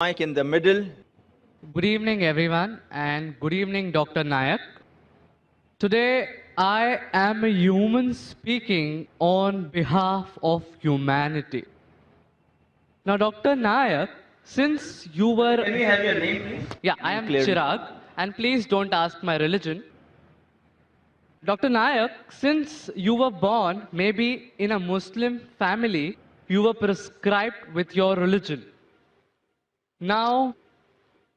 Mic in the middle. Good evening, everyone, and good evening, Dr. Nayak. Today, I am a human speaking on behalf of humanity. Now, Dr. Nayak, since you were. Can we have your name, please? Yeah, I am Clearly. Chirag, and please don't ask my religion. Dr. Nayak, since you were born maybe in a Muslim family, you were prescribed with your religion. Now,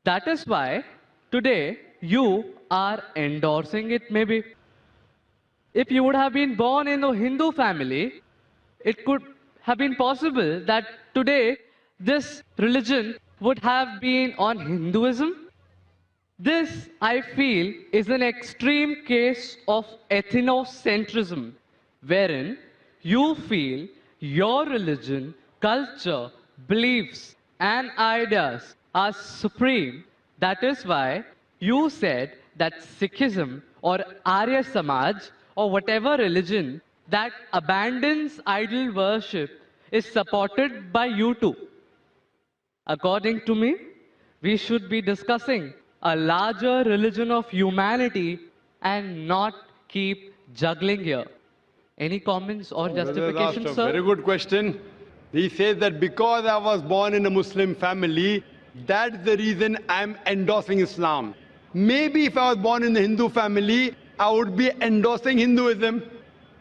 that is why today you are endorsing it maybe. If you would have been born in a Hindu family, it could have been possible that today this religion would have been on Hinduism. This, I feel, is an extreme case of ethnocentrism, wherein you feel your religion, culture, beliefs, and ideas are supreme. That is why you said that Sikhism or Arya Samaj or whatever religion that abandons idol worship is supported by you too. According to me, we should be discussing a larger religion of humanity and not keep juggling here. Any comments or Brother justifications, asked a sir? very good question. He says that because I was born in a Muslim family, that's the reason I'm endorsing Islam. Maybe if I was born in the Hindu family, I would be endorsing Hinduism.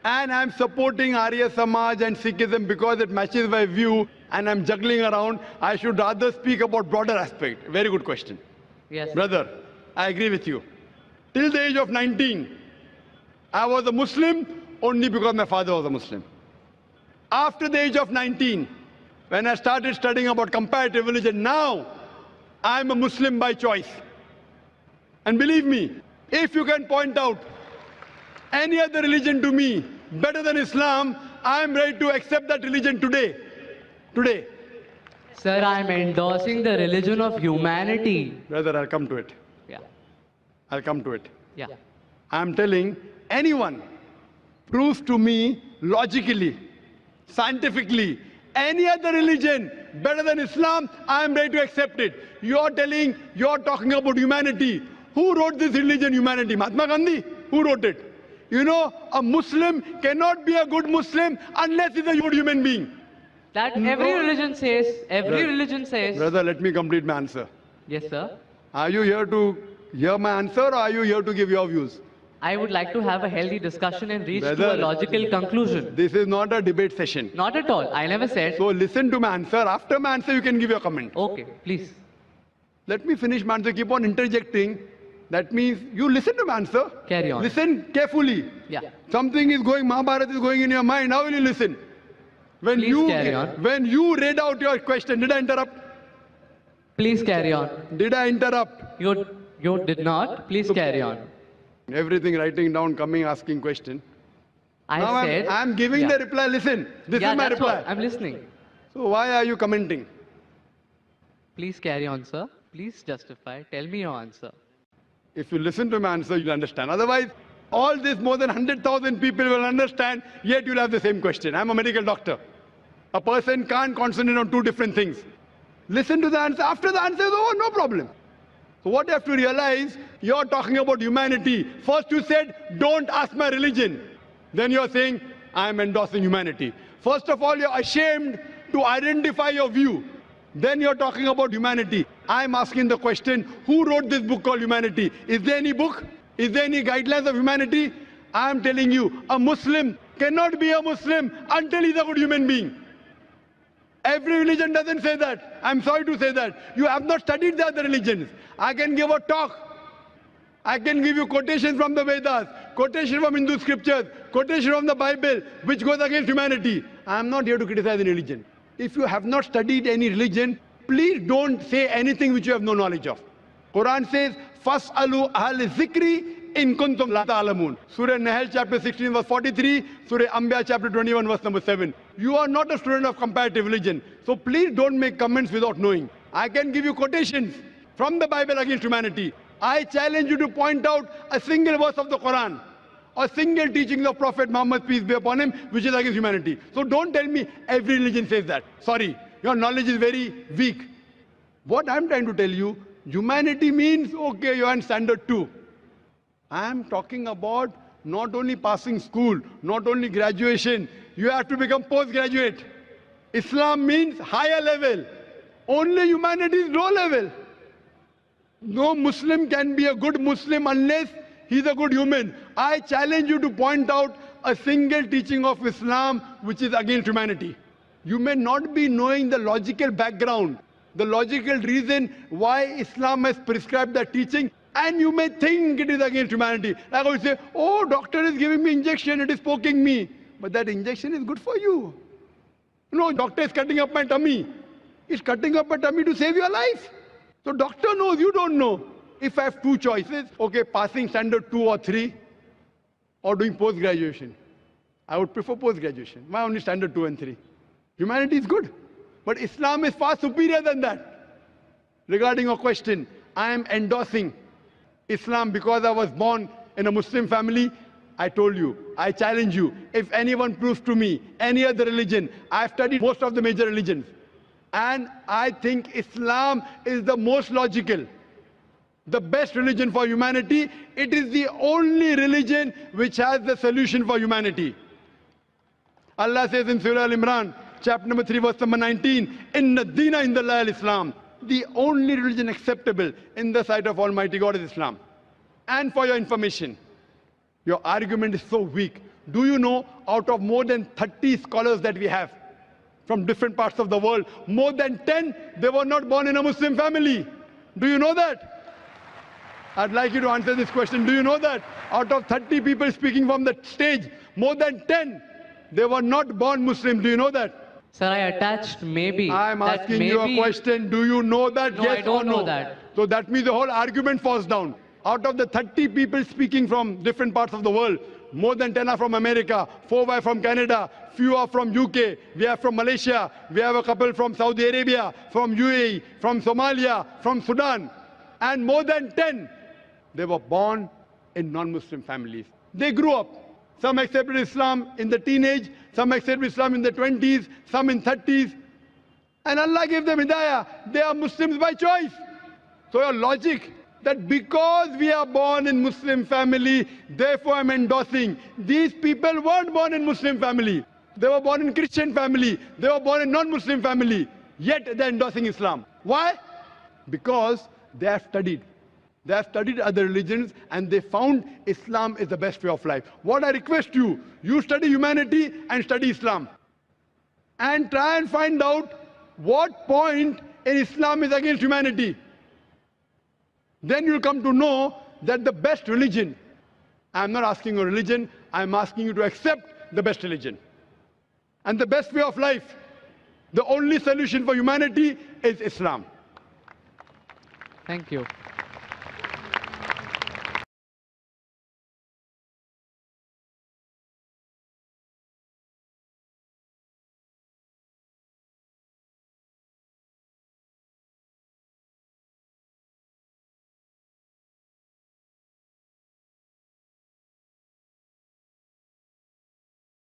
And I'm supporting Arya Samaj and Sikhism because it matches my view and I'm juggling around. I should rather speak about broader aspect. Very good question. Yes. Brother, I agree with you. Till the age of 19, I was a Muslim only because my father was a Muslim. After the age of 19, when I started studying about comparative religion, now I'm a Muslim by choice. And believe me, if you can point out any other religion to me better than Islam, I'm ready to accept that religion today. Today. Sir, I'm endorsing the religion of humanity. Brother, I'll come to it. Yeah. I'll come to it. Yeah. I'm telling anyone proves to me logically, scientifically, any other religion better than Islam, I am ready to accept it. You're talking about humanity. Who wrote this religion, humanity? Mahatma Gandhi? Who wrote it? You know, a Muslim cannot be a good Muslim unless he's a good human being. That every religion says, religion says. Brother, let me complete my answer. Yes, sir. Are you here to hear my answer or are you here to give your views? I would like to have a healthy discussion and reach to a Brother, logical conclusion. This is not a debate session. Not at all. I never said. So listen to my answer. After my answer, you can give your comment. Okay, please. Let me finish my answer. Keep on interjecting. That means you listen to my answer. Carry on. Listen carefully. Yeah. Something is going, Mahabharata is going in your mind. How will you listen? When Please carry on. When you read out your question, did I interrupt? Please carry on. Did I interrupt? You did not. Please carry on. Everything writing down, coming, asking question. Now said. I'm giving the reply. Listen, this is my that's reply. what I'm listening. So why are you commenting? Please carry on, sir. Please justify. Tell me your answer. If you listen to my answer, you'll understand. Otherwise, all this more than 100,000 people will understand, yet you'll have the same question. I'm a medical doctor. A person can't concentrate on two different things. Listen to the answer. After the answer is over, no problem. So what you have to realize, you're talking about humanity. First you said, don't ask my religion. Then you're saying, I'm endorsing humanity. First of all, you're ashamed to identify your view. Then you're talking about humanity. I'm asking the question, who wrote this book called Humanity? Is there any book? Is there any guidelines of humanity? I'm telling you, a Muslim cannot be a Muslim until he's a good human being. Every religion doesn't say that. I'm sorry to say that. You have not studied the other religions. I can give a talk. I can give you quotations from the Vedas, quotation from Hindu scriptures, quotation from the Bible, which goes against humanity. I'm not here to criticize any religion. If you have not studied any religion, please don't say anything which you have no knowledge of. Quran says, Fas'alu ahl zikri in kuntum la ta'lamun. Surah Nahl chapter 16 verse 43, Surah Anbiya chapter 21 verse number 7. You are not a student of comparative religion. So please don't make comments without knowing. I can give you quotations from the Bible against humanity. I challenge you to point out a single verse of the Quran, a single teaching of Prophet Muhammad, peace be upon him, which is against humanity. So don't tell me every religion says that. Sorry, your knowledge is very weak. What I'm trying to tell you, humanity means, okay, you're in standard 2. I'm talking about not only passing school, not only graduation, you have to become postgraduate. Islam means higher level. Only humanity is low level. No Muslim can be a good Muslim unless he's a good human. I challenge you to point out a single teaching of Islam which is against humanity. You may not be knowing the logical background, the logical reason why Islam has prescribed that teaching, and you may think it is against humanity. Like I would say, oh, doctor is giving me injection, it is poking me. But that injection is good for you. No, doctor is cutting up my tummy. He's cutting up my tummy to save your life. So doctor knows, you don't know. If I have two choices, okay, passing standard 2 or 3 or doing post-graduation, I would prefer post-graduation. Why only standard 2 and 3? Humanity is good. But Islam is far superior than that. Regarding your question, I am endorsing Islam because I was born in a Muslim family. I told you, I challenge you, if anyone proves to me any other religion, I've studied most of the major religions, and I think Islam is the most logical, the best religion for humanity. It is the only religion which has the solution for humanity. Allah says in Surah Al-Imran, chapter number 3, verse number 19, Inna Dina Indallah al-Islam. The only religion acceptable in the sight of Almighty God is Islam. And for your information, your argument is so weak. Do you know, out of more than 30 scholars that we have from different parts of the world, more than 10, they were not born in a Muslim family. Do you know that? I'd like you to answer this question. Do you know that? Out of 30 people speaking from the stage, more than 10, they were not born Muslim. Do you know that? Sir, I attached maybe. I'm asking you a question. Do you know that? No, yes I don't or no? know that. So that means the whole argument falls down. Out of the 30 people speaking from different parts of the world, more than 10 are from America, 4 are from Canada, few are from UK, we are from Malaysia, we have a couple from Saudi Arabia, from UAE, from Somalia, from Sudan, and more than 10, they were born in non-Muslim families. They grew up. Some accepted Islam in the teenage, some accepted Islam in the 20s, some in 30s. And Allah gave them hidayah. They are Muslims by choice. So your logic that because we are born in Muslim family, therefore I'm endorsing. These people weren't born in Muslim family. They were born in Christian family. They were born in non-Muslim family. Yet they're endorsing Islam. Why? Because they have studied. They have studied other religions and they found Islam is the best way of life. What I request you, you study humanity and study Islam. And try and find out what point in Islam is against humanity. Then you'll come to know that the best religion, I'm not asking you religion, I'm asking you to accept the best religion. And the best way of life, the only solution for humanity is Islam. Thank you.